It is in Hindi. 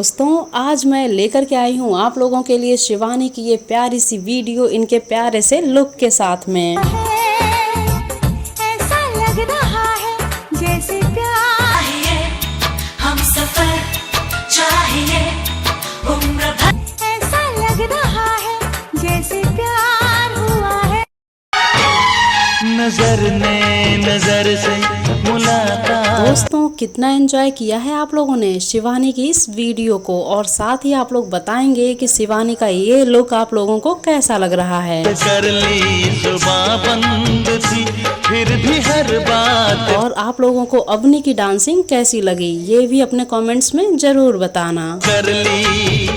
दोस्तों, आज मैं लेकर के आई हूँ आप लोगों के लिए शिवानी की ये प्यारी सी वीडियो इनके प्यारे से लुक के साथ में। ऐसा लग रहा है जैसे प्यार हम सफर चाहिए उम्र भर, ऐसा लग रहा है जैसे प्यार हुआ है। नजर ने नजर से मुलाकात। दोस्तों, कितना एंजॉय किया है आप लोगों ने शिवानी की इस वीडियो को, और साथ ही आप लोग बताएंगे कि शिवानी का ये लुक आप लोगों को कैसा लग रहा है। कर ली जुबां बंद थी फिर भी हर बात। और आप लोगों को अवनी की डांसिंग कैसी लगी ये भी अपने कमेंट्स में जरूर बताना। कर ली